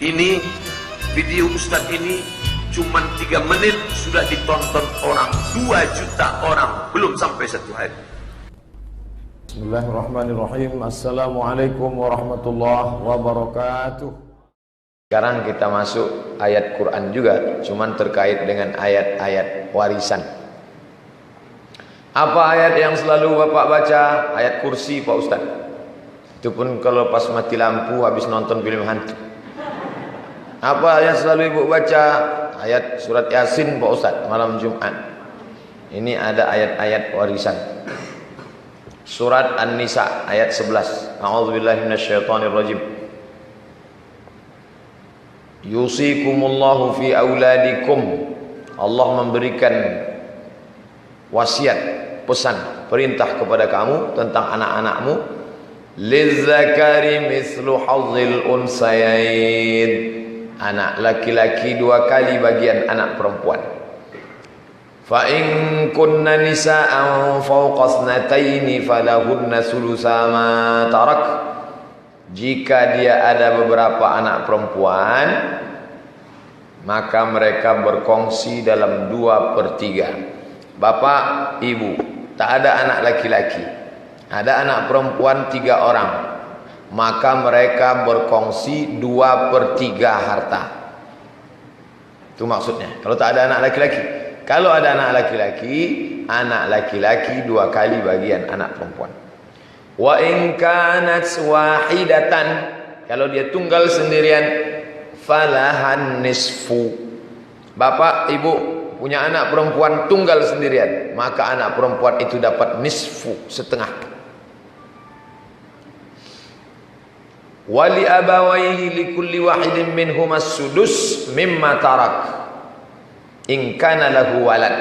Ini video Ustadz ini cuman 3 menit sudah ditonton orang 2 juta orang, belum sampai 1 hari. Bismillahirrahmanirrahim. Assalamualaikum warahmatullahi wabarakatuh. Sekarang kita masuk ayat Quran juga, cuman terkait dengan ayat-ayat warisan. Apa ayat yang selalu Bapak baca? Ayat kursi Pak Ustaz. Itu pun kalau pas mati lampu habis nonton film hantu. Apa yang selalu Ibu baca? Ayat surat Yasin Pak Ustaz malam Jumat. Ini ada ayat-ayat warisan. Surat An-Nisa ayat 11. A'udzubillahi minasyaitonirrajim. Yusikumullahu fi auladikum. Allah memberikan wasiat, pesan, perintah kepada kamu tentang anak-anakmu. Lizzakari mislu hazzil unsayain. Anak laki-laki 2 kali bagian anak perempuan. Fa in kunna nisa'an fawqa thnataini falahunna sulusa ma tarak. Jika dia ada beberapa anak perempuan, maka mereka berkongsi dalam 2/3. Bapak, ibu, tak ada anak laki-laki, ada anak perempuan 3 orang, maka mereka berkongsi 2/3 harta. Itu maksudnya. Kalau tak ada anak laki-laki. Kalau ada anak laki-laki 2 kali bagian anak perempuan. Wa in kanat wahidatan, kalau dia tunggal sendirian, falahan nisfu. Bapak, ibu punya anak perempuan tunggal sendirian, maka anak perempuan itu dapat nisfu, setengah. Wali abawaihi likulli wahidin minhum as-sudus mimma tarak in kana lahu walad.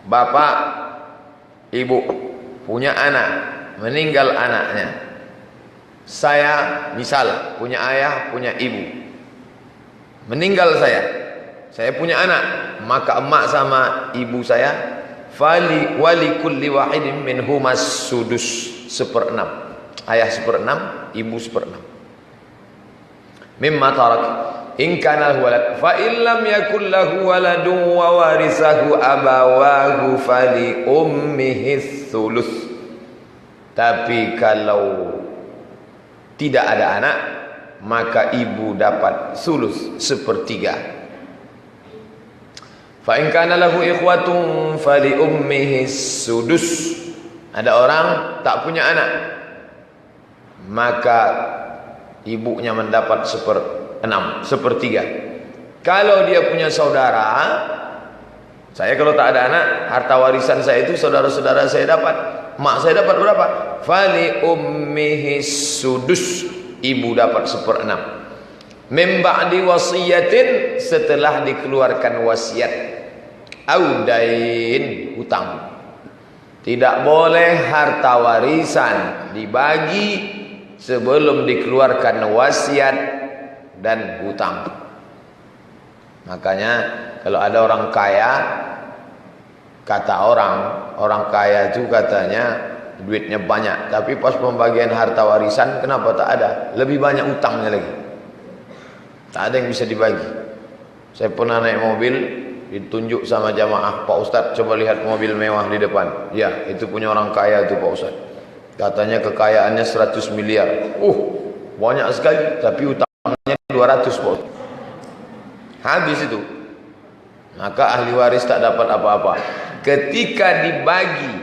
Bapak, ibu punya anak, meninggal anaknya. Saya misal punya ayah, punya ibu. Meninggal saya punya anak, maka emak sama ibu saya wali kulli wahidin minhum as-sudus, 1/6. Ayah 1/6, ibu 1/6. Mimma tarak in kana lahu walad fa illam yakul lahu waladun wa warisahu abawahu fali ummihi thuluth. Tapi kalau tidak ada anak, maka ibu dapat sulus, 1/3. Fa in kana lahu ikhwatun fali ummihi sudus. Ada orang tak punya anak, maka ibunya mendapat 1/3. Kalau dia punya saudara, saya kalau tak ada anak, harta warisan saya itu saudara-saudara saya dapat. Mak saya dapat berapa? Fali ummihi sudus, ibu dapat 1/6. Min ba'di wasiyatin, setelah dikeluarkan wasiat. Audain, hutang. Tidak boleh harta warisan dibagi sebelum dikeluarkan wasiat dan hutang. Makanya kalau ada orang kaya, kata orang kaya itu katanya duitnya banyak, tapi pas pembagian harta warisan kenapa tak ada? Lebih banyak utangnya lagi. Tak ada yang bisa dibagi. Saya pernah naik mobil, ditunjuk sama jamaah, Pak Ustadz coba lihat mobil mewah di depan. Ya, itu punya orang kaya itu Pak Ustadz. Katanya kekayaannya 100 miliar. Banyak sekali, tapi utangnya 200 Pak Ustadz. Habis itu. Maka ahli waris tak dapat apa-apa. Ketika dibagi,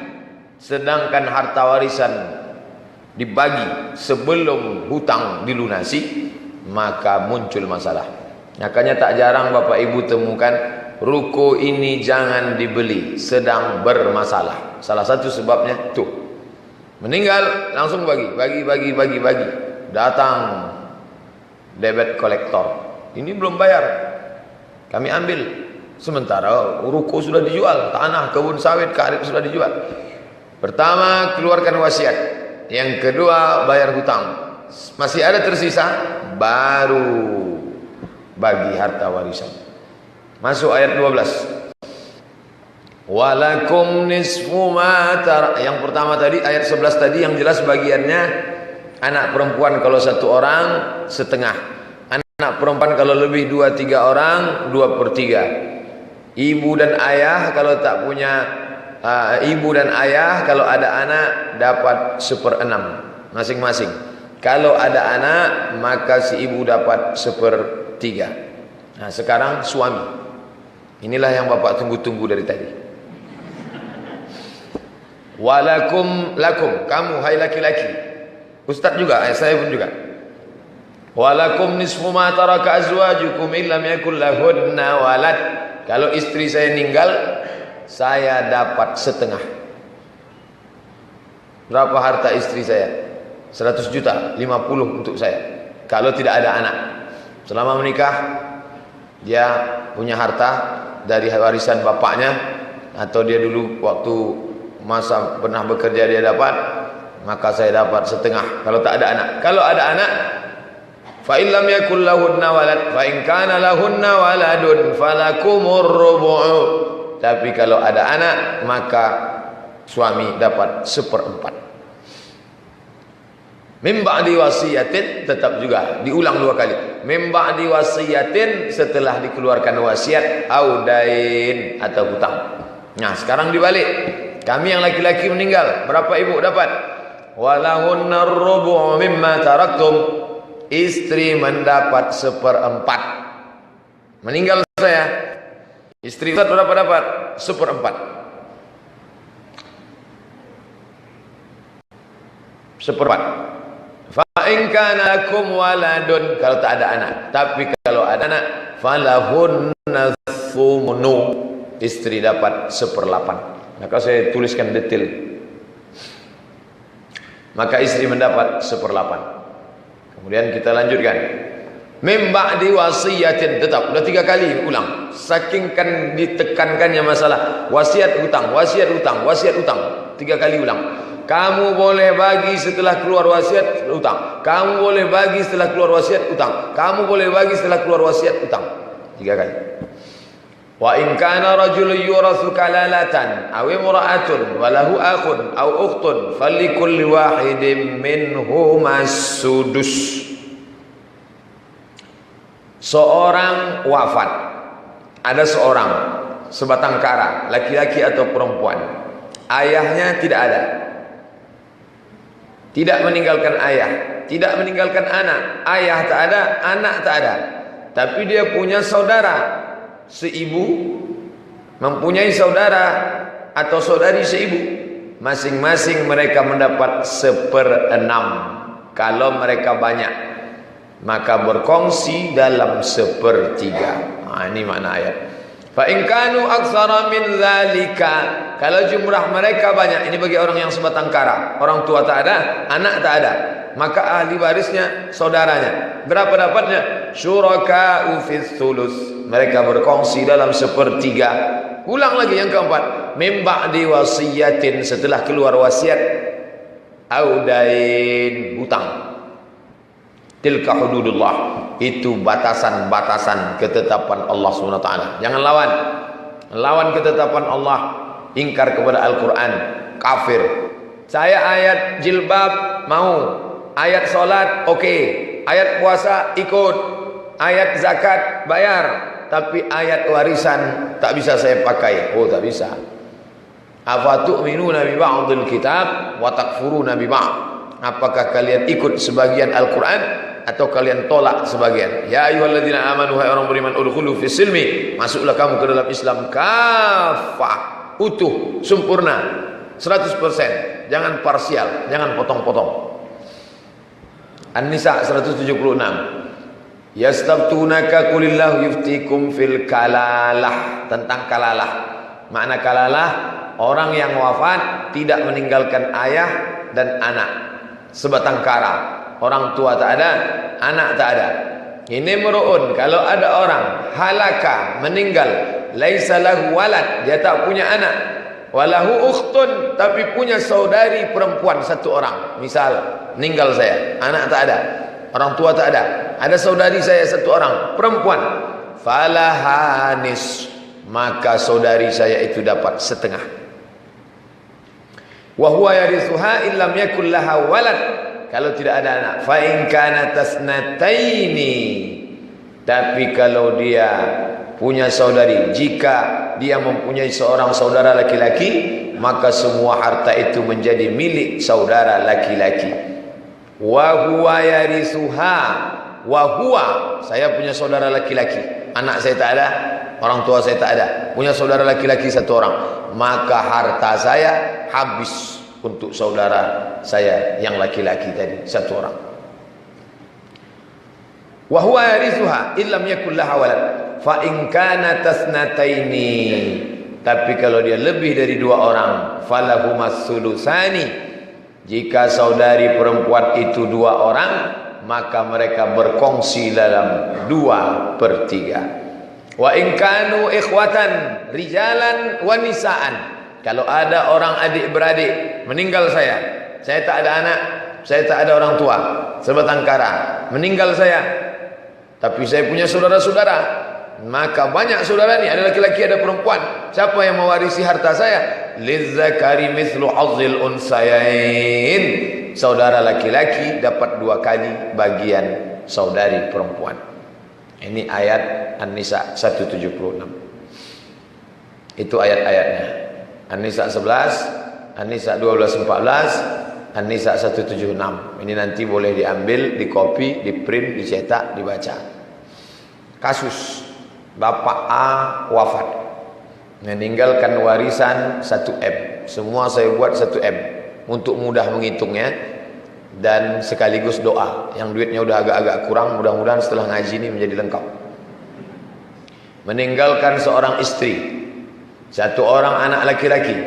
sedangkan harta warisan dibagi sebelum hutang dilunasi, maka muncul masalah. Makanya tak jarang Bapak Ibu temukan ruko ini jangan dibeli, sedang bermasalah. Salah satu sebabnya tuh, meninggal langsung bagi. Datang debit kolektor, ini belum bayar, kami ambil. Sementara ruko sudah dijual, tanah, kebun sawit, karet sudah dijual. Pertama keluarkan wasiat, yang kedua bayar hutang, masih ada tersisa, baru bagi harta warisan. Masuk ayat 12. Walakum nisfu ma tarak. Yang pertama tadi ayat 11 tadi yang jelas bagiannya anak perempuan kalau 1 orang setengah, anak Anak perempuan kalau lebih 2-3 orang 2/3. Ibu dan ayah kalau tak punya ibu dan ayah kalau ada anak dapat 1/6 masing-masing. Kalau ada anak maka si ibu dapat 1/3. Nah sekarang suami. Inilah yang bapak tunggu-tunggu dari tadi. Walakum lakum, kamu hai laki-laki. Ustaz juga, saya pun juga. Walakum nisfu ma taraka azwajukum illam yakul lahunna walad. Kalau istri saya meninggal, saya dapat setengah. Berapa harta istri saya? 100 juta, 50 untuk saya. Kalau tidak ada anak. Selama menikah, dia punya harta dari warisan bapaknya, atau dia dulu waktu masa pernah bekerja dia dapat, maka saya dapat setengah. Kalau tak ada anak. Kalau ada anak, fa illam yakul lahunna walad fa in kana lahunna waladun falakumur rubu'. Tapi kalau ada anak maka suami dapat 1/4. Min ba'di wasiyatin, tetap juga diulang 2 kali. Min ba'di wasiyatin, setelah dikeluarkan wasiat, audain atau hutang. Nah, sekarang dibalik. Kami yang laki-laki meninggal, berapa ibu dapat? Walahunna rubu' mimma taraktum. Istri mendapat 1/4. Meninggal saya, istri Ustaz berapa dapat? 1/4. 1/4. Fa in kana lakum waladun, kalau tak ada anak. Tapi kalau ada anak, falahunna thumnu, istri dapat 1/8. Maka saya tuliskan detail. Maka istri mendapat 1/8. Kemudian kita lanjutkan. Mim ba'di wasiyatin, tetap sudah 3 kali ulang. Saking kan ditekankannya masalah wasiat hutang, wasiat hutang, wasiat hutang. 3 kali ulang. Kamu boleh bagi setelah keluar wasiat hutang. Kamu boleh bagi setelah keluar wasiat hutang. Kamu boleh bagi setelah keluar wasiat hutang. 3 kali. Wa in kana rajulun yurathu kalalatan aw imra'atun wa lahu akhun aw ukhtun falikulli wahidin minhumas sudus. Seorang wafat, ada seorang sebatang kara, laki-laki atau perempuan. Ayahnya tidak ada. Tidak meninggalkan ayah, tidak meninggalkan anak. Ayah tak ada, anak tak ada. Tapi dia punya saudara seibu, mempunyai saudara atau saudari seibu. Masing-masing mereka mendapat 1/6. Kalau mereka banyak, maka berkongsi dalam 1/3. Ini makna ayat. Fa in kanu aktsara min dzalika, kalau jumlah mereka banyak, ini bagi orang yang sebatang kara, orang tua tak ada, anak tak ada, maka ahli warisnya saudaranya. Berapa dapatnya? Syuraka'u fis sulus, mereka berkongsi dalam 1/3. Ulang lagi yang keempat. Mim ba'di wasiyatin, setelah keluar wasiat, audain, hutang. Tilka hududullah, itu batasan-batasan ketetapan Allah SWT. Jangan lawan. Lawan ketetapan Allah, ingkar kepada Al-Quran, kafir. Saya ayat jilbab mau, ayat solat oke, ayat puasa ikut, ayat zakat bayar, tapi ayat warisan tak bisa saya pakai. Oh, tak bisa. Afatu'minuna bi ba'dil kitab wa takfuruna bi ba'd. Apakah kalian ikut sebagian Al-Quran atau kalian tolak sebagian? Ya ayyuhalladzina amanu, hai orang beriman, udkhulu fis silmi, masuklah kamu ke dalam Islam kafah, utuh, sempurna, 100%. Jangan parsial, jangan potong-potong. An-Nisa 176. Yastabtunaka qulillahu yuftikum fil kalalah, tentang kalalah. Makna kalalah, orang yang wafat tidak meninggalkan ayah dan anak, sebatang kara. Orang tua tak ada, anak tak ada. Ini meru'un, kalau ada orang halaka, meninggal, laisa lahu walad, dia tak punya anak, walahu ukhtun, tapi punya saudari perempuan 1 orang. Misal meninggal saya, anak tak ada, orang tua tak ada saudari saya 1 orang perempuan, falahanis, maka saudari saya itu dapat setengah. Wa huwa yarithuha illam yakul laha walad, kalau tidak ada anak. Fa in kana tasnataini, Tapi kalau dia punya saudari, jika dia mempunyai seorang saudara laki-laki, maka semua harta itu menjadi milik saudara laki-laki. Wa huwa yarisuha, wa huwa, saya punya saudara laki-laki, anak saya tak ada, orang tua saya tak ada, punya saudara laki-laki satu orang, maka harta saya habis untuk saudara saya yang laki-laki tadi satu orang. Wa huwa yarithuha illam yakul laha walad fa in kana tasnataini, tapi kalau dia lebih dari dua orang, falahumas sulusani, jika saudari perempuan itu dua orang, maka mereka berkongsi dalam 2/3. Wa in kanu ikhwatan rijalan wa nisaan, kalau ada orang adik beradik, meninggal saya tak ada anak, saya tak ada orang tua, sebatang kara, meninggal saya, tapi saya punya saudara-saudara, maka banyak saudara ni, ada laki-laki ada perempuan, siapa yang mewarisi harta saya? Lizzakari mithlu hazzil unsayain, saudara laki-laki dapat 2 kali bagian saudari perempuan. Ini ayat An-Nisa 176. Itu ayat-ayatnya. An-Nisa 11, An-Nisa 12-14, An-Nisa 176. Ini nanti boleh diambil, dikopi, diprint, dicetak, dibaca. Kasus Bapak A wafat, meninggalkan warisan 1M. Semua saya buat 1M untuk mudah menghitungnya, dan sekaligus doa. Yang duitnya udah agak-agak kurang, mudah-mudahan setelah ngaji ini menjadi lengkap. Meninggalkan seorang istri, 1 orang anak laki-laki,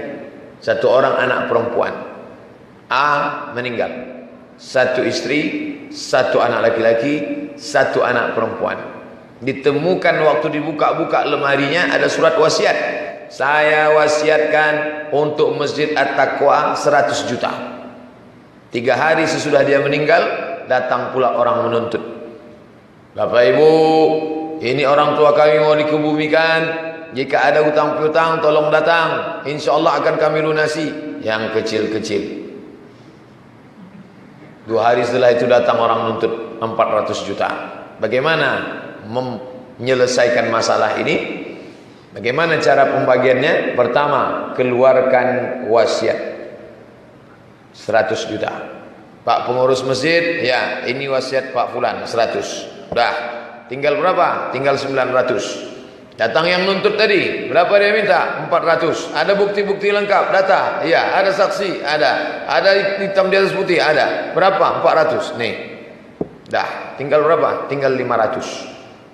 1 orang anak perempuan. A meninggal, 1 istri, 1 anak laki-laki, 1 anak perempuan. Ditemukan waktu dibuka-buka lemarinya ada surat wasiat. Saya wasiatkan untuk Masjid At-Taqwa 100 juta. 3 hari sesudah dia meninggal, datang pula orang menuntut. Bapak Ibu, ini orang tua kami mau dikebumikan. Jika ada hutang piutang tolong datang, insya Allah akan kami lunasi. Yang kecil-kecil. 2 hari setelah itu datang orang menuntut 400 juta. Bagaimana menyelesaikan masalah ini? Bagaimana cara pembagiannya? Pertama, keluarkan wasiat 100 juta. Pak pengurus masjid, ya ini wasiat Pak Fulan 100. Dah, tinggal berapa? Tinggal 900. Datang yang nuntut tadi, berapa dia minta? 400. Ada bukti-bukti lengkap, data? Iya, ada saksi? Ada. Ada hitam di atas putih? Ada. Berapa? 400. Nih. Dah, tinggal berapa? Tinggal 500.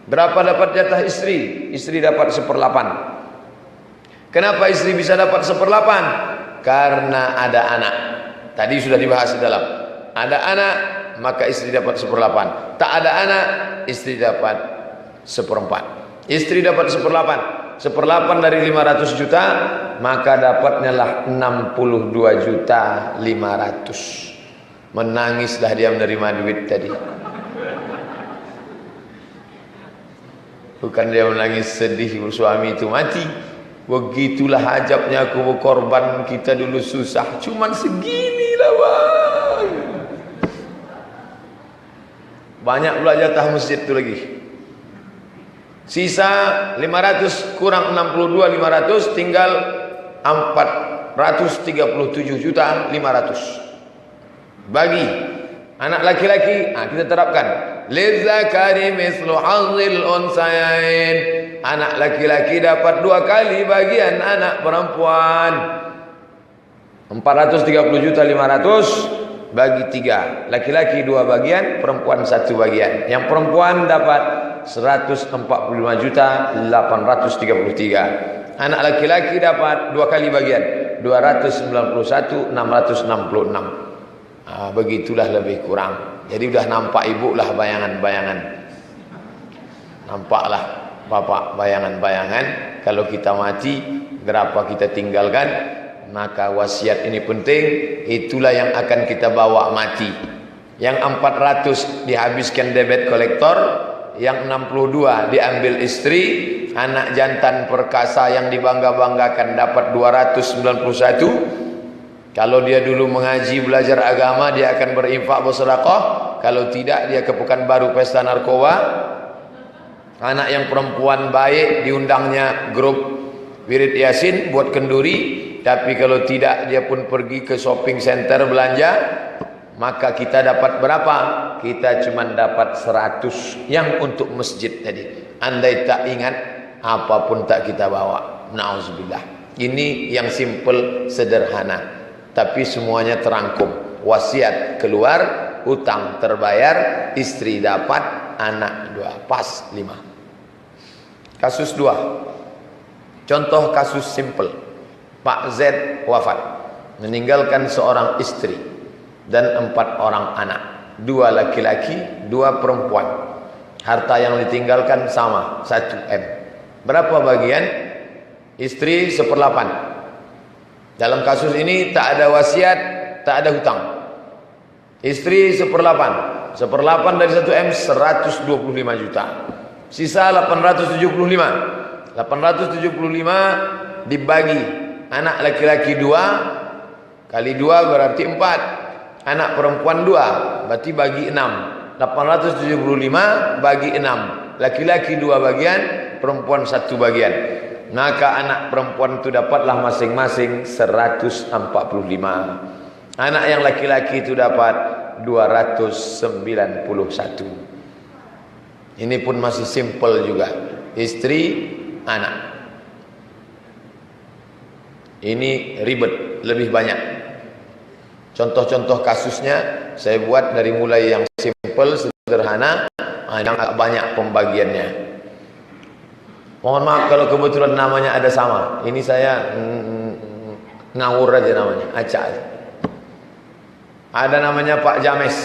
Berapa dapat jatah istri? Istri dapat 1/8. Kenapa istri bisa dapat 1/8? Karena ada anak. Tadi sudah dibahas di dalam. Ada anak, maka istri dapat 1/8. Tak ada anak, istri dapat 1/4. Istri dapat 1/8. 1/8 dari 500 juta, maka dapatnya lah 62.500.000. Menangislah dia menerima duit tadi. Bukan dia menangis sedih suami itu mati. Begitulah ajabnya aku berkorban, kita dulu susah, cuman seginilah bang. Banyak pula jatah masjid itu lagi. Sisa 500 kurang 62.500, tinggal 437.500. Bagi anak laki-laki, kita terapkan lizzakari mislu hazzil unsayain. Anak laki-laki dapat 2 kali bagian anak perempuan. 430.500 bagi 3. Laki-laki 2 bagian, perempuan 1 bagian. Yang perempuan dapat 145.833. Anak laki-laki dapat 2 kali bagian, 291.666. Begitulah lebih kurang. Jadi udah nampak ibu lah bayangan-bayangan. Nampaklah bapak bayangan-bayangan. Kalau kita mati, berapa kita tinggalkan. Maka wasiat ini penting. Itulah yang akan kita bawa mati. Yang 400 dihabiskan debit kolektor, yang 62 diambil istri. Anak jantan perkasa yang dibangga-banggakan dapat 291. Kalau dia dulu mengaji belajar agama, dia akan berinfak bersedekah. Kalau tidak, dia ke Pekanbaru pesta narkoba. Anak yang perempuan baik diundangnya grup wirid yasin buat kenduri. Tapi kalau tidak dia pun pergi ke shopping center belanja. Maka kita dapat berapa? Kita cuma dapat 100 yang untuk masjid tadi. Andai tak ingat, apapun tak kita bawa. Na'udzubillah. Ini yang simple, sederhana. Tapi semuanya terangkum. Wasiat keluar, hutang terbayar, istri dapat, anak 2. Pas 5. Kasus 2. Contoh kasus simple. Pak Z wafat. Meninggalkan seorang istri dan 4 orang anak, 2 laki-laki, 2 perempuan. Harta yang ditinggalkan sama, 1 M. Berapa bagian? Istri 1/8. Dalam kasus ini tak ada wasiat, tak ada hutang. Istri 1/8. 1/8 dari 1 M 125 juta. Sisa 875. 875 dibagi. Anak laki-laki 2 kali 2 berarti 4. Anak perempuan 2 berarti bagi 6. 875 bagi 6. Laki-laki 2 bagian, perempuan 1 bagian. Maka anak perempuan itu dapatlah masing-masing 145. Anak yang laki-laki itu dapat 291. Ini pun masih simple juga. Istri, anak. Ini ribet, lebih banyak. Contoh-contoh kasusnya saya buat dari mulai yang simple, sederhana, yang agak banyak pembagiannya. Mohon maaf kalau kebetulan namanya ada sama. Ini saya ngawur aja namanya, acak aja. Ada namanya Pak James.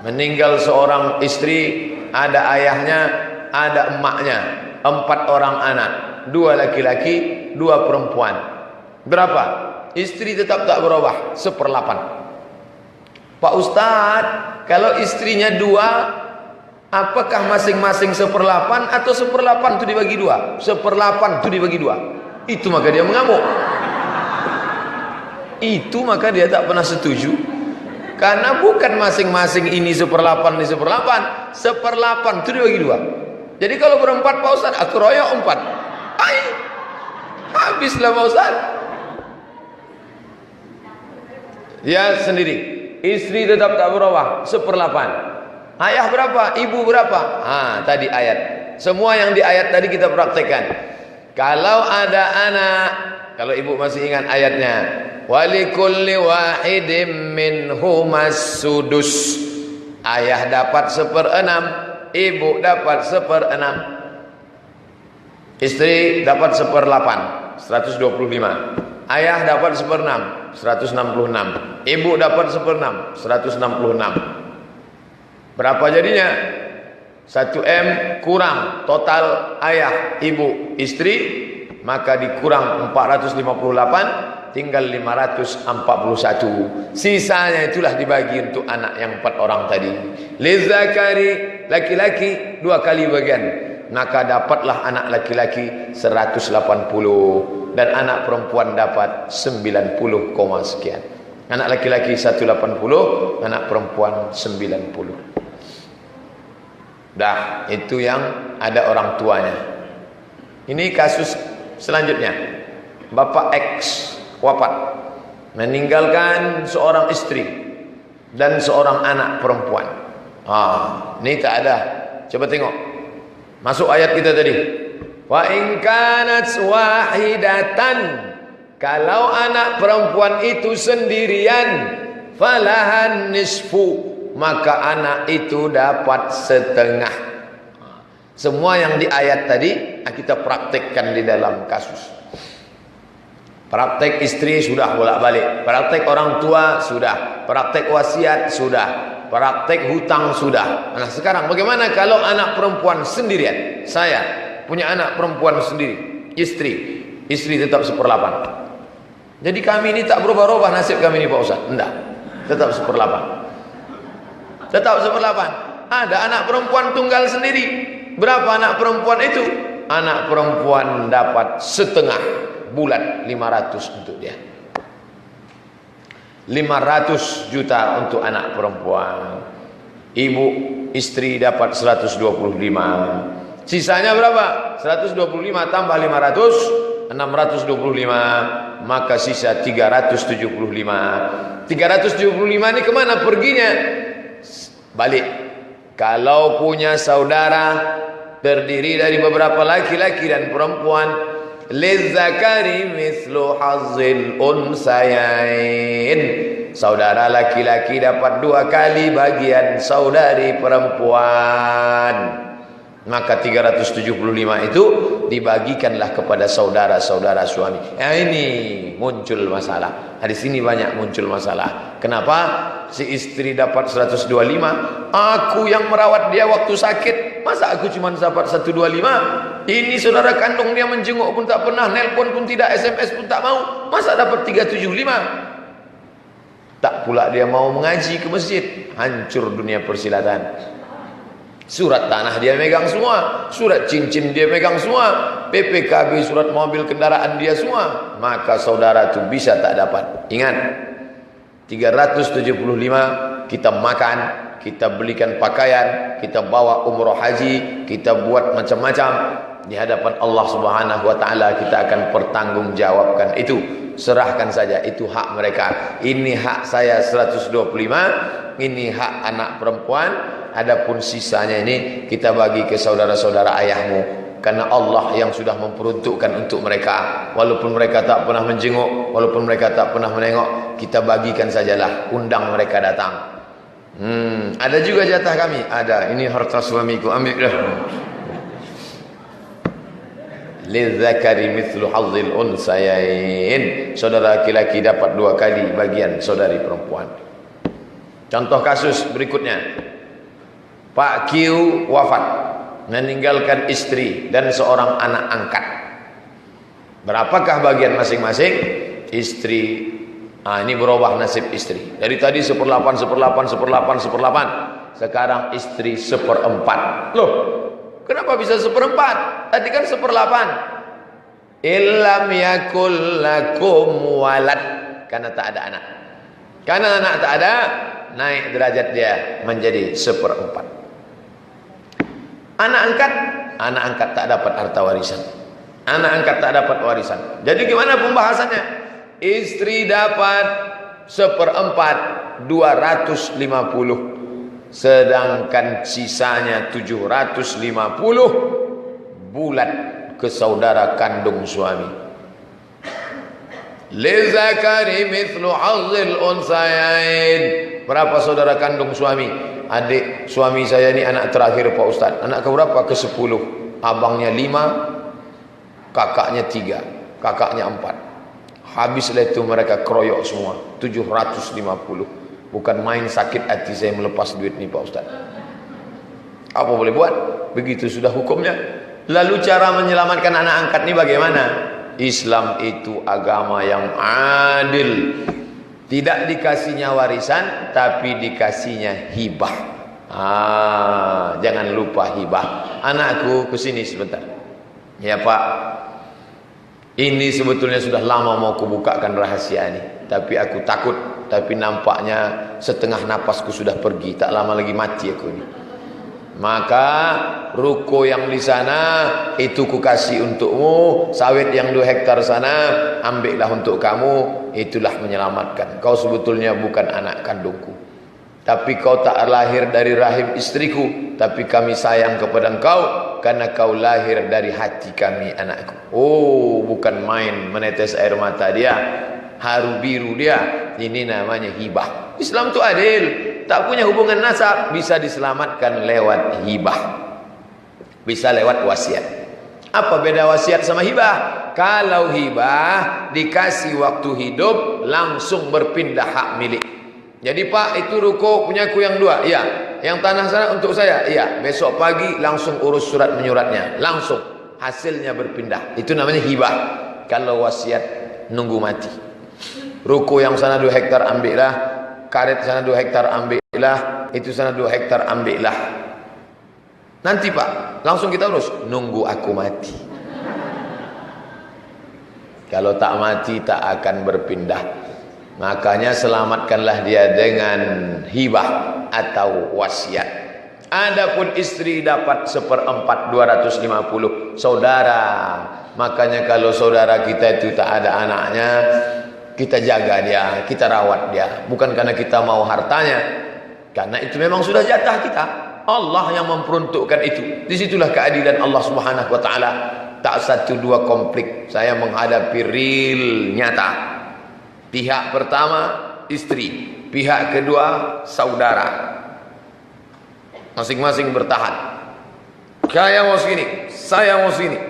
Meninggal seorang istri, ada ayahnya, ada emaknya, 4 orang anak, 2 laki-laki, 2 perempuan. Berapa? Istri tetap tak berubah, 1/8. Pak Ustadz, kalau istrinya 2, apakah masing-masing 1/8 atau 1/8 itu dibagi 2? 1/8 itu dibagi 2. Itu maka dia mengamuk. Itu maka dia tak pernah setuju. Karena bukan masing-masing ini 1/8 ini 1/8. 1/8 itu dibagi 2. Jadi kalau berempat Pak Ustadz, aku royok 4. Habislah Pak Ustadz. Dia sendiri, istri tetap tak berubah, 1/8. Ayah berapa? Ibu berapa? Tadi ayat. Semua yang di ayat tadi kita praktekkan. Kalau ada anak, kalau ibu masih ingat ayatnya, walikulli wahidin minhumas sudus. Ayah dapat 1/6, ibu dapat 1/6. Istri dapat 1/8, 125. Ayah dapat 1/6, 166. Ibu dapat 1/6, 166. Berapa jadinya? 1 M kurang total ayah, ibu, istri, maka dikurang 458, tinggal 541. Sisanya itulah dibagi untuk anak yang 4 orang tadi. Lizakari, laki-laki 2 kali bagian, maka dapatlah anak laki-laki 180 dan anak perempuan dapat 90, sekian. Anak laki-laki 180, anak perempuan 90. Dah, itu yang ada orang tuanya. Ini kasus selanjutnya. Bapak X wafat, meninggalkan seorang istri dan seorang anak perempuan. Ini tak ada. Coba tengok. Masuk ayat kita tadi. Wa in kanat wahidatan, kalau anak perempuan itu sendirian, falahan nisfu, maka anak itu dapat setengah. Semua yang di ayat tadi kita praktekkan di dalam kasus. Praktek istri sudah bolak-balik, praktek orang tua sudah, praktek wasiat sudah, praktek hutang sudah. Nah sekarang bagaimana kalau anak perempuan sendirian? Saya punya anak perempuan sendiri, istri tetap 1/8. Jadi kami ini tak berubah-ubah nasib kami ini Pak Ustaz. Enggak, tetap 1/8. Tetap 1/8. Ada anak perempuan tunggal sendiri. Berapa anak perempuan itu? Anak perempuan dapat setengah, bulat 500 untuk dia. 500 juta untuk anak perempuan. Ibu istri dapat 125. Sisanya berapa? 125 tambah 500, 625, maka sisa 375. 375 ini kemana perginya? Balik. Kalau punya saudara terdiri dari beberapa laki-laki dan perempuan, lizzakari mithlu hazzil unsayain. Saudara laki-laki dapat 2 kali bagian saudari perempuan. Maka 375 itu dibagikanlah kepada saudara-saudara suami. Ini muncul masalah. Di sini banyak muncul masalah. Kenapa? Si istri dapat 125, aku yang merawat dia waktu sakit, masa aku cuma dapat 125? Ini saudara kandung dia menjenguk pun tak pernah, nelpon pun tidak, SMS pun tak mau, masa dapat 375? Tak pula dia mau mengaji ke masjid, hancur dunia persilatan. Surat tanah dia megang semua, surat cincin dia megang semua, PPKB surat mobil kendaraan dia semua. Maka saudara itu bisa tak dapat. Ingat, 375 kita makan, kita belikan pakaian, kita bawa umroh haji, kita buat macam-macam. Di hadapan Allah Subhanahu wa taala kita akan pertanggungjawabkan itu. Serahkan saja, itu hak mereka. Ini hak saya 125, ini hak anak perempuan. Adapun sisanya ini kita bagi ke saudara-saudara ayahmu, karena Allah yang sudah memperuntukkan untuk mereka. Walaupun mereka tak pernah menjenguk, walaupun mereka tak pernah menengok, kita bagikan sajalah, undang mereka datang. Ada juga jatah kami, ada. Ini harta suamiku, ambillah. Lidzakari mithlu hazzil unsayain. Saudara laki-laki dapat 2 kali bagian saudari perempuan. Contoh kasus berikutnya. Pak Q wafat, meninggalkan istri dan seorang anak angkat. Berapakah bagian masing-masing? Istri, ini berubah nasib istri. Dari tadi 1/8, 1/8, 1/8, 1/8. Sekarang istri 1/4. Loh, kenapa bisa 1/4? Tadi kan 1/8. Illam yakul lakum walad, karena tak ada anak. Karena anak tak ada, naik derajat dia menjadi 1/4. Anak angkat tak dapat harta warisan. Anak angkat tak dapat warisan. Jadi gimana pembahasannya? Istri dapat 1/4, 250. Sedangkan sisanya 750 bulat ke saudara kandung suami. Lizakari mithlu hazzil unsayain. Berapa saudara kandung suami? Adik suami saya ini anak terakhir Pak Ustaz. Anak keberapa? Ke-10. Abangnya 5, kakaknya 3, kakaknya 4. Habislah itu mereka keroyok semua, 750. Bukan main sakit hati saya melepas duit ni Pak Ustaz. Apa boleh buat? Begitu sudah hukumnya. Lalu cara menyelamatkan anak angkat ni bagaimana? Islam itu agama yang adil. Tidak dikasihnya warisan, tapi dikasihnya hibah. Jangan lupa hibah. Anakku kesini sebentar. Ya Pak, ini sebetulnya sudah lama mau kubukakan rahasia ini, tapi aku takut. Tapi nampaknya setengah napasku sudah pergi, tak lama lagi mati aku ini. Maka ruko yang di sana itu ku kasih untukmu, sawit yang 2 hektar sana ambillah untuk kamu. Itulah menyelamatkan. Kau sebetulnya bukan anak kandungku, tapi kau tak lahir dari rahim istriku, tapi kami sayang kepada engkau karena kau lahir dari hati kami, anakku. Oh, bukan main menetes air mata dia, haru biru dia. Ini namanya hibah. Islam itu adil. Tak punya hubungan nasab, bisa diselamatkan lewat hibah, bisa lewat wasiat. Apa beda wasiat sama hibah? Kalau hibah dikasih waktu hidup, langsung berpindah hak milik. Jadi Pak, itu ruko punyaku yang 2, iya. Yang tanah sana untuk saya, iya. Besok pagi langsung urus surat menyuratnya, langsung hasilnya berpindah. Itu namanya hibah. Kalau wasiat nunggu mati. Ruko yang sana 2 hektar ambillah, karet sana 2 hektar ambillah, itu sana 2 hektar ambillah. Nanti Pak, langsung kita urus, nunggu aku mati. Kalau tak mati tak akan berpindah. Makanya selamatkanlah dia dengan hibah atau wasiat. Adapun istri dapat 1/4 250. Saudara, makanya kalau saudara kita itu tak ada anaknya, kita jaga dia, kita rawat dia. Bukan karena kita mau hartanya, karena itu memang sudah jatah kita. Allah yang memperuntukkan itu. Disitulah keadilan Allah Subhanahu wa taala. Tak satu dua konflik. Saya menghadapi real nyata. Pihak pertama istri, pihak kedua saudara. Masing-masing bertahan. Saya mau sini, saya mau sini.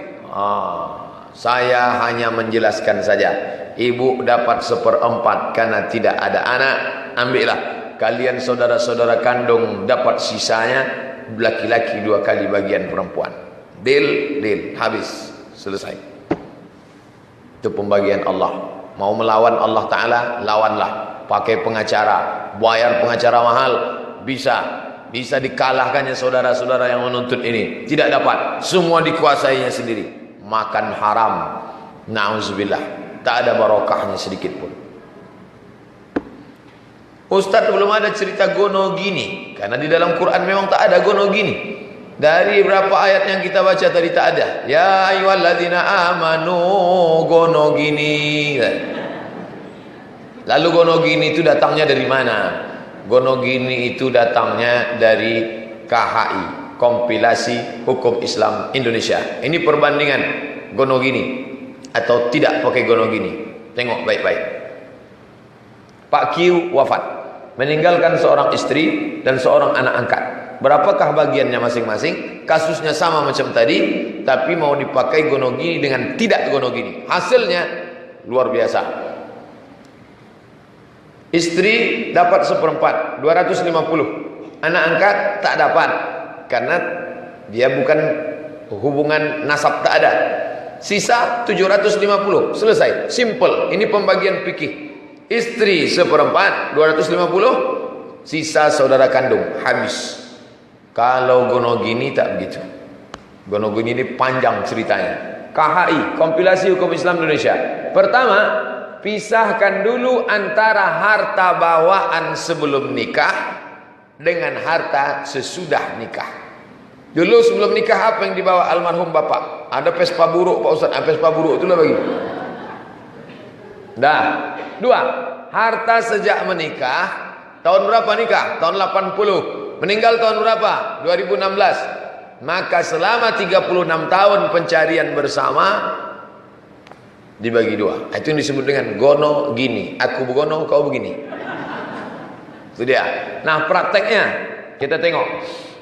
Saya hanya menjelaskan saja. Ibu dapat 1/4 karena tidak ada anak, ambillah. Kalian saudara-saudara kandung dapat sisanya, laki-laki 2 kali bagian perempuan. Deal, habis, selesai. Itu pembagian Allah. Mau melawan Allah Ta'ala, lawanlah. Pakai pengacara, bayar pengacara mahal, bisa dikalahkannya saudara-saudara yang menuntut ini. Tidak dapat, semua dikuasainya sendiri. Makan haram, na'udzubillah, tak ada barokahnya sedikit pun. Ustadz, belum ada cerita gono gini, karena di dalam Quran memang tak ada gono gini. Dari berapa ayat yang kita baca tadi tak ada. Ya ayyuhalladzina amanu gono gini. Lalu gono gini itu datangnya dari mana? Gono gini itu datangnya dari KHI, Kompilasi Hukum Islam Indonesia. Ini perbandingan gono gini atau tidak pakai gono gini. Tengok baik-baik. Pak Q wafat, meninggalkan seorang istri dan seorang anak angkat. Berapakah bagiannya masing-masing? Kasusnya sama macam tadi, tapi mau dipakai gono gini dengan tidak gono gini. Hasilnya luar biasa. Istri dapat 1/4 250. Anak angkat tak dapat karena dia bukan hubungan nasab, tak ada. Sisa 750. Selesai, simple. Ini pembagian fikih. Istri 1/4 250, sisa saudara kandung, habis. Kalau gono gini tak begitu. Gono gini ini panjang ceritanya. KHI, Kompilasi Hukum Islam Indonesia. Pertama, pisahkan dulu antara harta bawaan sebelum nikah dengan harta sesudah nikah. Dulu sebelum nikah apa yang dibawa almarhum bapak? Ada Vespa buruk Pak Ustaz, Vespa buruk itulah bagi. Dah. 2, harta sejak menikah. Tahun berapa nikah? Tahun 80. Meninggal tahun berapa? 2016. Maka selama 36 tahun pencarian bersama dibagi 2. Itu yang disebut dengan gono gini. Aku begono, kau begini. Itu dia. Nah, prakteknya kita tengok.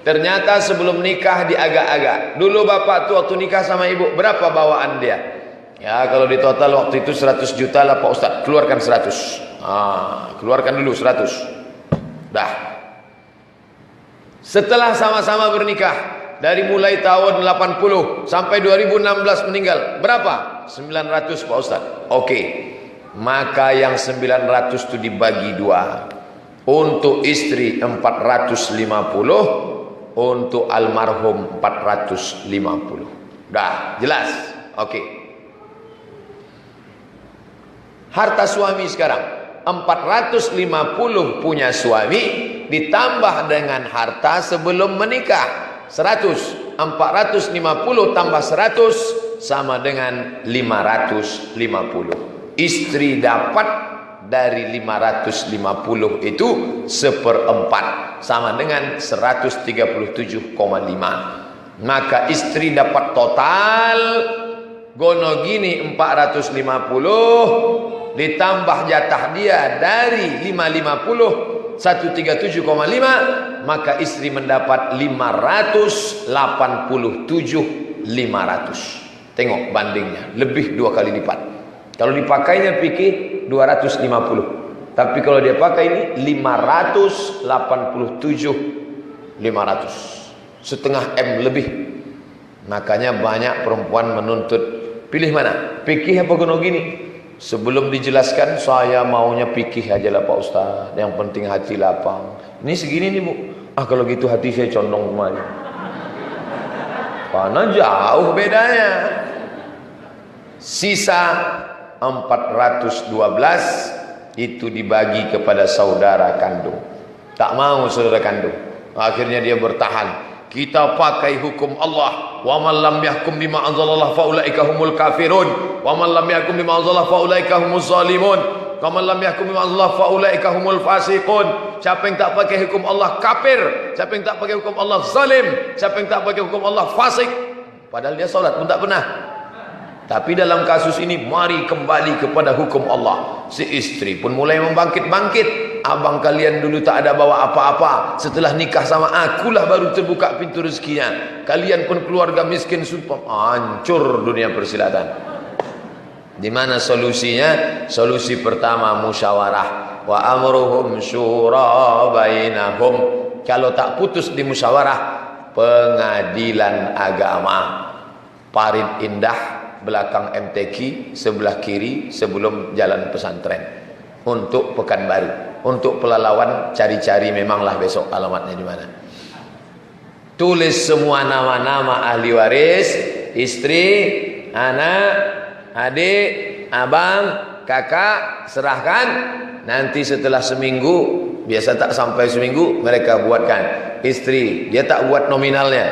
Ternyata sebelum nikah diagak-agak. Dulu bapak tuh waktu nikah sama ibu, berapa bawaan dia? Ya, kalau di total waktu itu 100 juta lah Pak Ustadz. Keluarkan 100. Keluarkan dulu 100. Dah. Setelah sama-sama bernikah, dari mulai tahun 80 sampai 2016 meninggal, berapa? 900 Pak Ustadz. Oke. Maka yang 900 itu dibagi 2. Untuk istri 450, untuk almarhum 450. Dah, jelas? Oke. Harta suami sekarang 450 punya suami ditambah dengan harta sebelum menikah 100. 450 tambah 100 sama dengan 550. Istri dapat dari 550 itu 1/4 sama dengan 137,5. Maka istri dapat total gono gini 450 ditambah jatah dia dari 550 137,5, maka istri mendapat 587.500. Tengok bandingnya, lebih 2 kali lipat. Kalau dipakainya fikih 250, tapi kalau dia pakai ini 587.500, setengah M lebih. Makanya banyak perempuan menuntut, pilih mana? Fikih apa gono gini? Sebelum dijelaskan, saya maunya fikih aja lah Pak Ustaz. Yang penting hati lapang. Ini segini nih Bu. Kalau gitu hati saya condong kemari. Karena jauh bedanya. Sisa 412 itu dibagi kepada saudara kandung. Tak mau saudara kandung. Akhirnya dia bertahan. Kita pakai hukum Allah. Wa man lam yahkum bima anzalallah faulaika humul kafirun. Wa man lam yahkum bima anzalallah faulaika humuz zalimun. Wa man lam yahkum bima anzalallah faulaika humul fasiqun. Siapa yang tak pakai hukum Allah kafir. Siapa yang tak pakai hukum Allah zalim. Siapa yang tak pakai hukum Allah fasik. Padahal dia salat pun tak pernah. Tapi dalam kasus ini mari kembali kepada hukum Allah. Si istri pun mulai membangkit-bangkit. Abang kalian dulu tak ada bawa apa-apa. Setelah nikah sama akulah baru terbuka pintu rezekinya. Kalian pun keluarga miskin sumpah. Hancur dunia persilatan. Di mana solusinya? Solusi pertama musyawarah. Wa amruhum syura bainahum. Kalau tak putus di musyawarah, pengadilan agama. Parit Indah, belakang MTQ, sebelah kiri sebelum jalan pesantren. Untuk Pekanbaru. Untuk Pelalawan cari-cari memanglah besok alamatnya di mana. Tulis semua nama-nama ahli waris, istri, anak, adik, abang, kakak, serahkan. Nanti setelah seminggu, biasa tak sampai seminggu, mereka buatkan. Istri, dia tak buat nominalnya,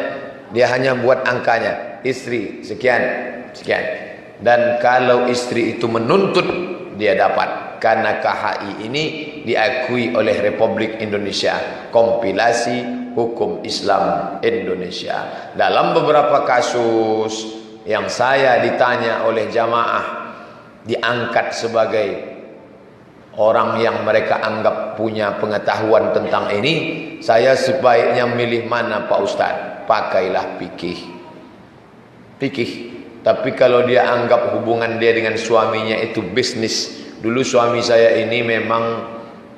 dia hanya buat angkanya. Istri sekian, sekian. Dan kalau istri itu menuntut, dia dapat. Karena KHI ini diakui oleh Republik Indonesia, kompilasi hukum Islam Indonesia. Dalam beberapa kasus yang saya ditanya oleh jamaah, diangkat sebagai orang yang mereka anggap punya pengetahuan tentang ini, saya sebaiknya milih mana Pak Ustadz? Pakailah fikih. Fikih. Tapi kalau dia anggap hubungan dia dengan suaminya itu bisnis. Dulu suami saya ini memang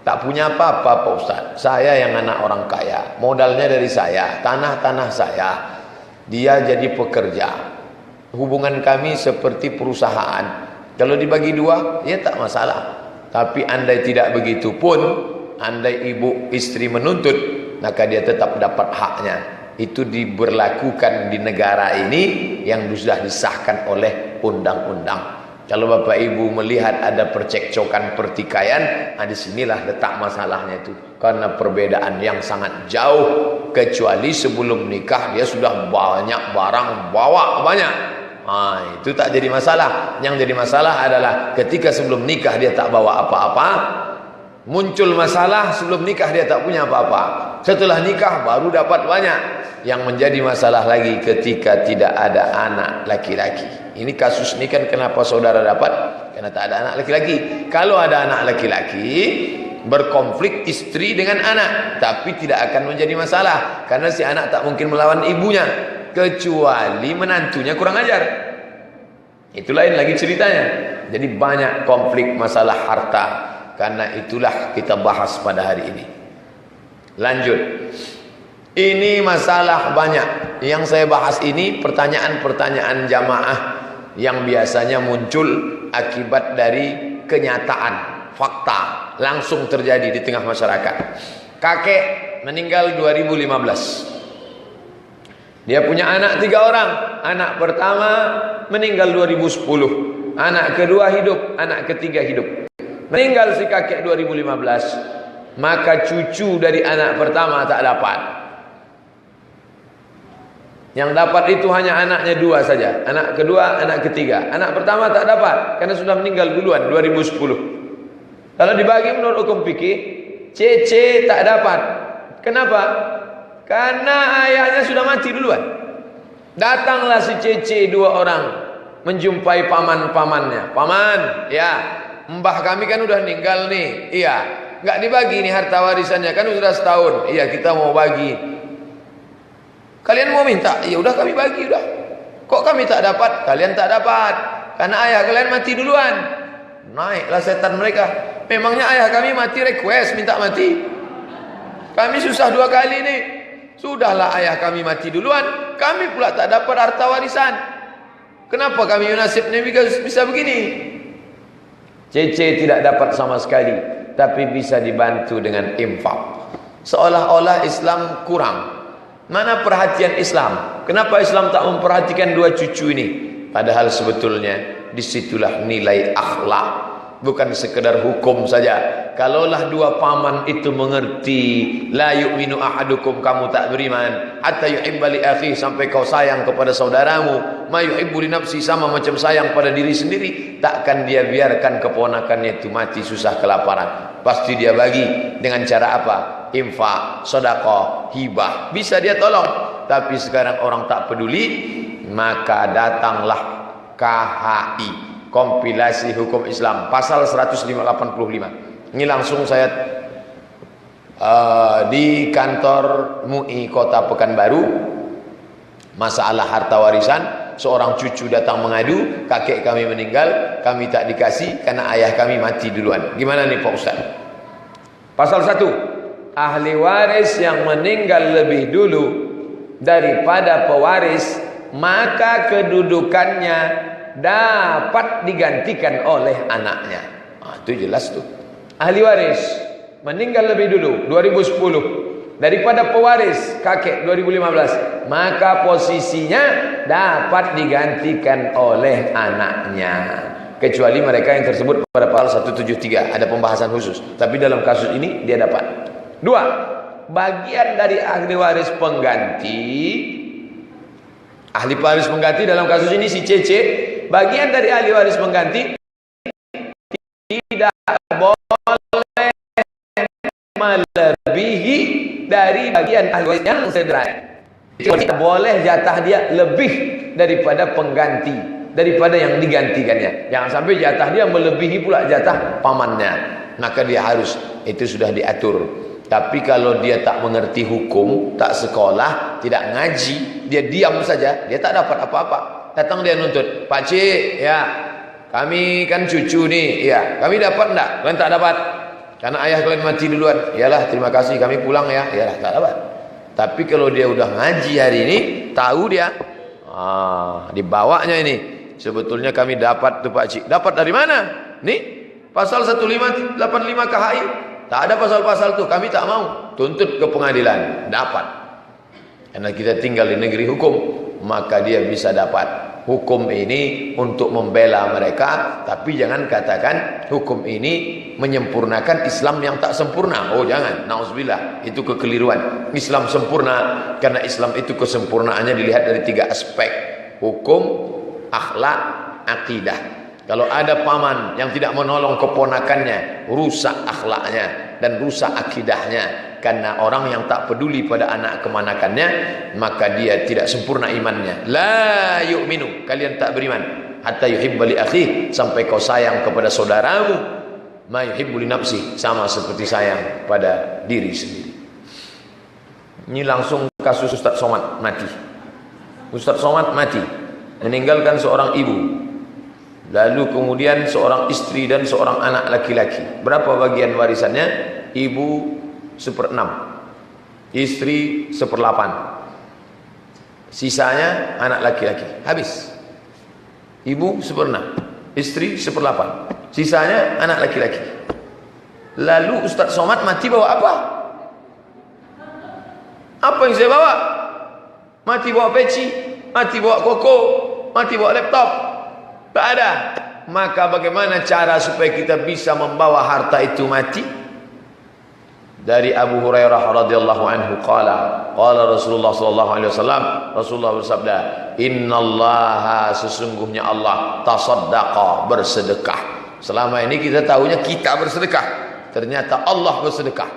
tak punya apa-apa Pak Ustadz. Saya yang anak orang kaya. Modalnya dari saya, tanah-tanah saya. Dia jadi pekerja. Hubungan kami seperti perusahaan. Kalau dibagi dua, ya tak masalah. Tapi andai tidak begitu pun, andai ibu istri menuntut, maka dia tetap dapat haknya. Itu diberlakukan di negara ini yang sudah disahkan oleh undang-undang. Kalau bapak ibu melihat ada percekcokan pertikaian, di sinilah letak masalahnya itu. Karena perbedaan yang sangat jauh. Kecuali sebelum nikah dia sudah banyak barang bawa banyak. Itu tak jadi masalah. Yang jadi masalah adalah ketika sebelum nikah dia tak bawa apa-apa. Muncul masalah sebelum nikah dia tak punya apa-apa. Setelah nikah baru dapat banyak. Yang menjadi masalah lagi ketika tidak ada anak laki-laki. Ini kasus ini kan kenapa saudara dapat? Karena tak ada anak laki-laki. Kalau ada anak laki-laki, berkonflik istri dengan anak, tapi tidak akan menjadi masalah. Karena si anak tak mungkin melawan ibunya, kecuali menantunya kurang ajar. Itu lain lagi ceritanya. Jadi banyak konflik masalah harta. Karena itulah kita bahas pada hari ini. Lanjut. Ini masalah banyak. Yang saya bahas ini pertanyaan-pertanyaan jamaah yang biasanya muncul akibat dari kenyataan, fakta langsung terjadi di tengah masyarakat. Kakek meninggal 2015. Dia punya anak 3 orang. Anak pertama meninggal 2010. Anak kedua hidup, anak ketiga hidup. Meninggal si kakek 2015. Maka cucu dari anak pertama tak dapat. Yang dapat itu hanya anaknya 2 saja. Anak kedua, anak ketiga. Anak pertama tak dapat karena sudah meninggal duluan 2010. Kalau dibagi menurut hukum fikih, Cece tak dapat. Kenapa? Karena ayahnya sudah mati duluan. Datanglah si Cece 2 orang menjumpai paman-pamannya. Paman, ya, mbah kami kan udah meninggal nih. Iya, nggak dibagi nih harta warisannya kan sudah setahun. Iya, kita mau bagi. Kalian mau minta? Ya udah kami bagi udah. Kok kami tak dapat? Kalian tak dapat. Karena ayah kalian mati duluan. Naiklah setan mereka. Memangnya ayah kami mati request minta mati? Kami susah 2 kali nih. Sudahlah ayah kami mati duluan. Kami pula tak dapat harta warisan. Kenapa kami nasibnya bisa begini? Cece tidak dapat sama sekali. Tapi bisa dibantu dengan infak. Seolah-olah Islam kurang. Mana perhatian Islam? Kenapa Islam tak memperhatikan 2 cucu ini? Padahal sebetulnya disitulah nilai akhlak, bukan sekedar hukum saja. Kalaulah dua paman itu mengerti, la yu'minu ahadukum, kamu tak beriman, hatta yuhibba li akhi, sampai kau sayang kepada saudaramu, ma yuhibbu li nafsi, sama macam sayang pada diri sendiri, takkan dia biarkan keponakannya itu mati susah kelaparan. Pasti dia bagi dengan cara apa? Infak, sedekah, hibah, bisa dia tolong. Tapi sekarang orang tak peduli, maka datanglah KHI, kompilasi hukum Islam, pasal 185. Ini langsung saya di kantor MUI Kota Pekanbaru, masalah harta warisan. Seorang cucu datang mengadu, kakek kami meninggal, kami tak dikasih karena ayah kami mati duluan. Gimana nih Pak Ustaz? Pasal 1, ahli waris yang meninggal lebih dulu daripada pewaris, maka kedudukannya dapat digantikan oleh anaknya. Itu jelas tuh. Ahli waris meninggal lebih dulu 2010 daripada pewaris kakek 2015, maka posisinya dapat digantikan oleh anaknya, kecuali mereka yang tersebut pada pasal 173 ada pembahasan khusus. Tapi dalam kasus ini dia dapat. 2, bagian dari ahli waris pengganti. Ahli waris pengganti dalam kasus ini si Cece, bagian dari ahli waris pengganti tidak boleh melebihi dari bagian ahli waris yang sederhana. Tidak boleh jatah dia lebih daripada pengganti, daripada yang digantikannya. Jangan sampai jatah dia melebihi pula jatah pamannya. Maka dia harus, itu sudah diatur. Tapi kalau dia tak mengerti hukum, tak sekolah, tidak ngaji, dia diam saja, dia tak dapat apa-apa. Datang dia nuntut, Pak Cik, ya kami kan cucu nih, ya kami dapat enggak? Kalian tak dapat, karena ayah kalian mati duluan. Iyalah, terima kasih, kami pulang ya. Iyalah, tak dapat. Tapi kalau dia udah ngaji hari ini, tahu dia, dibawanya ini, sebetulnya kami dapat tuh Pak Cik. Dapat dari mana? Nih, pasal 1585 KHI. Tak ada pasal-pasal itu, kami tak mau. Tuntut ke pengadilan, dapat. Karena kita tinggal di negeri hukum, maka dia bisa dapat. Hukum ini untuk membela mereka, tapi jangan katakan hukum ini menyempurnakan Islam yang tak sempurna. Oh jangan, na'udzubillah, itu kekeliruan. Islam sempurna, karena Islam itu kesempurnaannya dilihat dari 3 aspek: hukum, akhlak, akidah. Kalau ada paman yang tidak menolong keponakannya, rusak akhlaknya dan rusak akidahnya. Karena orang yang tak peduli pada anak kemanakannya, maka dia tidak sempurna imannya. La yu'minu, kalian tak beriman, hatta yuhibba li akhi, sampai kau sayang kepada saudaramu, ma yuhibbu li nafsi, sama seperti sayang pada diri sendiri. Ini langsung kasus Ustaz Somad mati. Ustaz Somad mati, meninggalkan seorang ibu. Lalu kemudian seorang istri dan seorang anak laki-laki. Berapa bagian warisannya? Ibu 1/6, istri 1/8, sisanya anak laki-laki. Habis. Ibu 1/6, istri 1/8, sisanya anak laki-laki. Lalu Ustaz Somad mati bawa apa? Apa yang saya bawa? Mati bawa peci, mati bawa koko, mati bawa laptop. Tak ada. Maka bagaimana cara supaya kita bisa membawa harta itu mati? Dari Abu Hurairah radhiyallahu anhu qala Rasulullah sallallahu alaihi wasallam, Rasulullah bersabda, innallaha, sesungguhnya Allah, tasaddaqa, bersedekah. Selama ini kita tahunya kita bersedekah, ternyata Allah bersedekah.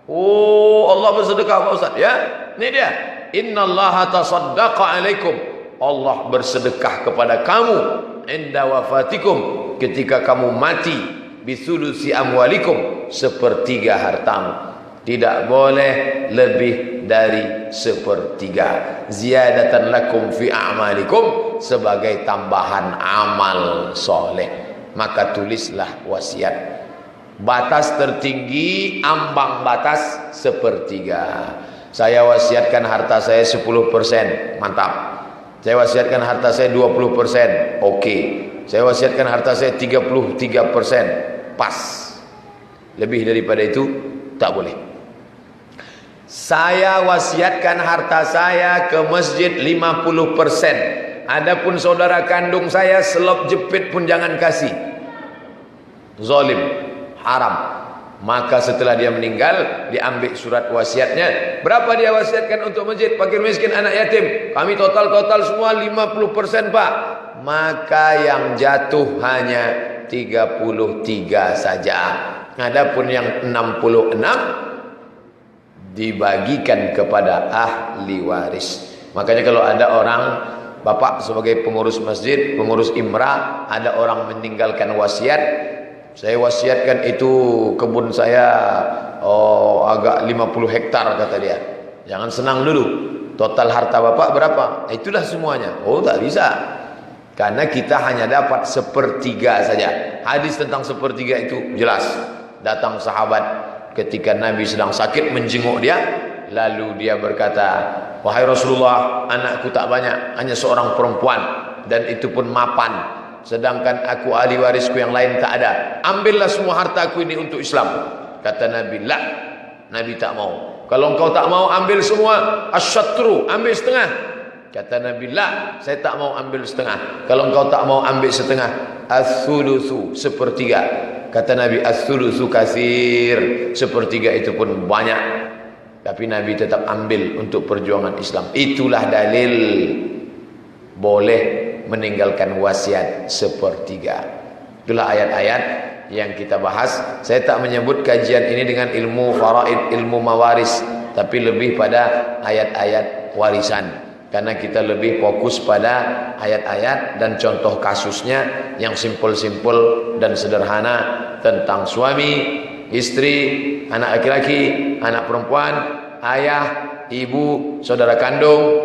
Oh, Allah bersedekah Pak Ustaz, ya? Ini dia. Innallaha tasaddaqa alaikum, Allah bersedekah kepada kamu inda wafatikum, ketika kamu mati, bisulusi amwalikum, 1/3 hartamu. Tidak boleh lebih dari 1/3. Ziyadatan lakum fi a'malikum, sebagai tambahan amal soleh. Maka tulislah wasiat. Batas tertinggi, ambang batas 1/3. Saya wasiatkan harta saya 10%, mantap. Saya wasiatkan harta saya 20%, oke. Saya wasiatkan harta saya 33%, pas. Lebih daripada itu tak boleh. Saya wasiatkan harta saya ke masjid 50%. Adapun saudara kandung saya selop jepit pun jangan kasih. zalim, haram. Maka setelah dia meninggal, diambil surat wasiatnya. Berapa dia wasiatkan untuk masjid, fakir miskin, anak yatim? Kami total semua 50% Pak. Maka yang jatuh hanya 33 saja. Adapun yang 66 dibagikan kepada ahli waris. Makanya kalau ada orang, Bapak sebagai pengurus masjid, pengurus imrah, ada orang meninggalkan wasiat, saya wasiatkan itu kebun saya agak 50 hektar kata dia. Jangan senang dulu. Total harta Bapak berapa? Itulah semuanya. Oh, tak bisa. Karena kita hanya dapat 1/3 saja. Hadis tentang 1/3 itu jelas. Datang sahabat ketika Nabi sedang sakit menjenguk dia, lalu dia berkata, "Wahai Rasulullah, anakku tak banyak, hanya seorang perempuan, dan itu pun mapan. Sedangkan aku ahli warisku yang lain tak ada. Ambillah semua hartaku ini untuk Islam." Kata Nabi, "La." Nabi tak mau. "Kalau engkau tak mau ambil semua, asyatru, ambil setengah." Kata Nabi, "La, saya tak mau ambil setengah." "Kalau engkau tak mau ambil setengah, as-thulutsu, 1/3." Kata Nabi, "as-thulutsu katsir, 1/3 itu pun banyak." Tapi Nabi tetap ambil untuk perjuangan Islam. Itulah dalil boleh meninggalkan wasiat 1/3. Itulah ayat-ayat yang kita bahas. Saya tak menyebut kajian ini dengan ilmu faraid, ilmu mawaris, tapi lebih pada ayat-ayat warisan. Karena kita lebih fokus pada ayat-ayat dan contoh kasusnya yang simpel-simpel dan sederhana tentang suami, istri, anak laki-laki, anak perempuan, ayah, ibu, saudara kandung,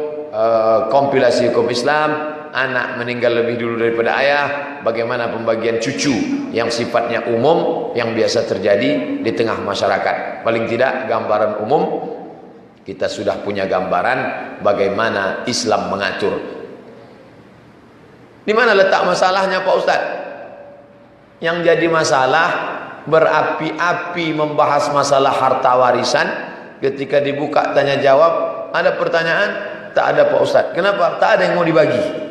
kompilasi hukum Islam, anak meninggal lebih dulu daripada ayah, bagaimana pembagian cucu yang sifatnya umum yang biasa terjadi di tengah masyarakat. Paling tidak gambaran umum kita sudah punya gambaran bagaimana Islam mengatur. Di mana letak masalahnya Pak Ustadz? Yang jadi masalah berapi-api membahas masalah harta warisan, ketika dibuka tanya jawab, ada pertanyaan, tak ada Pak Ustadz. Kenapa? Tak ada yang mau dibagi.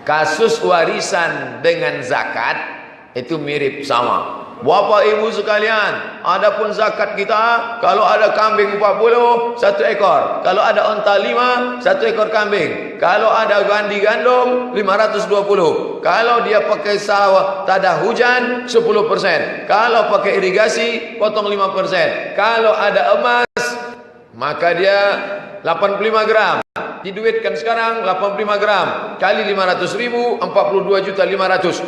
Kasus warisan dengan zakat itu mirip sama. Bapak ibu sekalian, adapun zakat kita, kalau ada kambing 40, 1 ekor. Kalau ada onta 5, 1 ekor kambing. Kalau ada gandi gandum, 520. Kalau dia pakai sawah, tak ada hujan, 10%. Kalau pakai irigasi, potong 5%. Kalau ada emas, maka dia 85 gram. Diduitkan sekarang 85 gram. Kali 500.000, 42.500.000.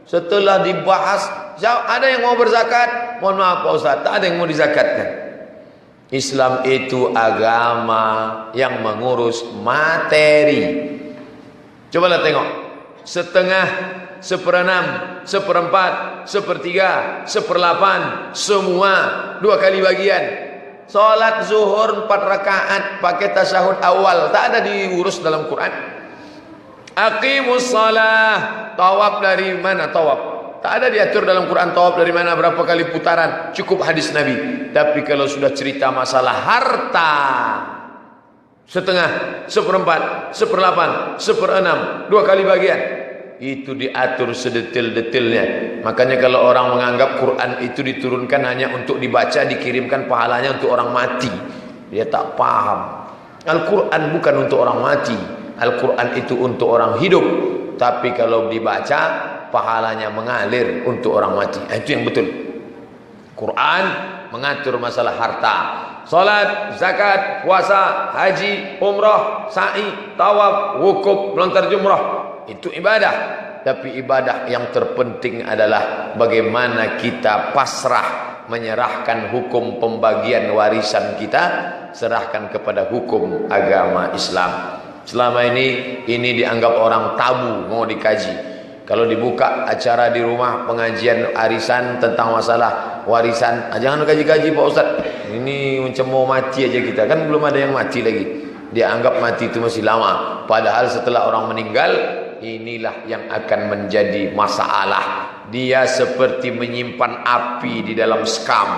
Setelah dibahas, ada yang mau berzakat? Mohon maaf Pak Ustaz, tak ada yang mau dizakatkan. Islam itu agama yang mengurus materi. Cobalah tengok. Setengah, 1/6, 1/4, 1/3, 1/8, semua 2 kali bagian. Salat zuhur 4 rakaat pakai tasyahud awal, tak ada diurus dalam Quran. Aqimus salah, tawaf dari mana tawaf? Tak ada diatur dalam Quran tawaf dari mana, berapa kali putaran, cukup hadis Nabi. Tapi kalau sudah cerita masalah harta, 1/2, 1/4, 1/8, 1/6, 2 kali bagian, itu diatur sedetil-detilnya. Makanya kalau orang menganggap Quran itu diturunkan hanya untuk dibaca, dikirimkan pahalanya untuk orang mati, dia tak paham. Al-Quran bukan untuk orang mati, Al-Quran itu untuk orang hidup. Tapi kalau dibaca, pahalanya mengalir untuk orang mati. Itu yang betul. Quran mengatur masalah harta. Salat, zakat, puasa, haji, umrah, sa'i, tawaf, wukuf, melontar jumrah. Itu ibadah. Tapi ibadah yang terpenting adalah bagaimana kita pasrah menyerahkan hukum pembagian warisan kita, serahkan kepada hukum agama Islam. Selama ini dianggap orang tabu, mau dikaji. Kalau dibuka acara di rumah pengajian arisan tentang masalah warisan, jangan kaji-kaji Pak Ustaz. Ini macam mau mati aja kita, kan belum ada yang mati lagi. Dia anggap mati itu masih lama. Padahal setelah orang meninggal, inilah yang akan menjadi masalah. Dia seperti menyimpan api di dalam sekam.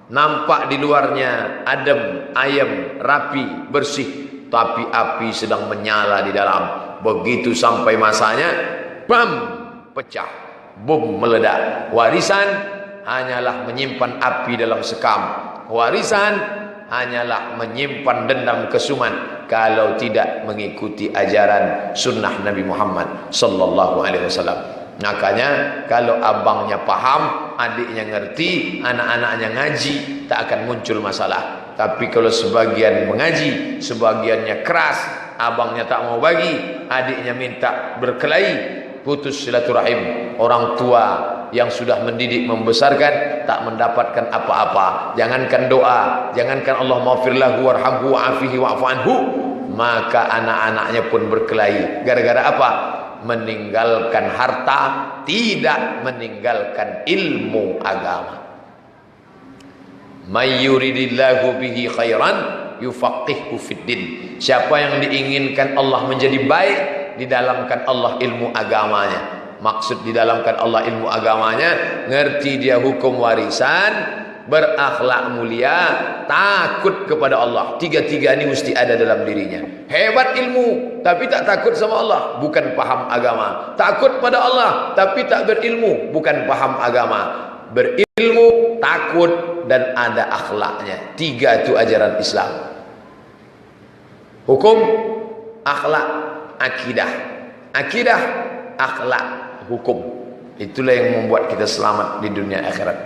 Nampak di luarnya adem, ayem, rapi, bersih, tapi api sedang menyala di dalam. Begitu sampai masanya, bam, pecah. bom meledak. Warisan hanyalah menyimpan api dalam sekam. Warisan hanyalah menyimpan dendam kesuman kalau tidak mengikuti ajaran sunnah Nabi Muhammad sallallahu alaihi wasallam. Makanya kalau abangnya paham, adiknya ngerti, anak-anaknya ngaji, tak akan muncul masalah. Tapi kalau sebagian mengaji, sebagiannya keras, abangnya tak mau bagi, adiknya minta berkelahi, putus silaturahim. Orang tua yang sudah mendidik membesarkan tak mendapatkan apa-apa. Jangankan doa, jangankan Allah maghfir lahu warhamhu wa'afihi wa'fu anhu, maka anak-anaknya pun berkelahi. Gara-gara apa? Meninggalkan harta, tidak meninggalkan ilmu agama. May yuridillahu bihi khairan yufaqihu fiddin. Siapa yang diinginkan Allah menjadi baik, didalamkan Allah ilmu agamanya. Maksud didalamkan Allah ilmu agamanya, ngerti dia hukum warisan, berakhlak mulia, takut kepada Allah. Tiga-tiga ini mesti ada dalam dirinya. Hebat ilmu tapi tak takut sama Allah, bukan paham agama. Takut pada Allah tapi tak berilmu, bukan paham agama. Berilmu, takut, dan ada akhlaknya. Tiga itu ajaran Islam. Hukum, akhlak, akidah. Akidah, akhlak, hukum. Itulah yang membuat kita selamat di dunia akhirat.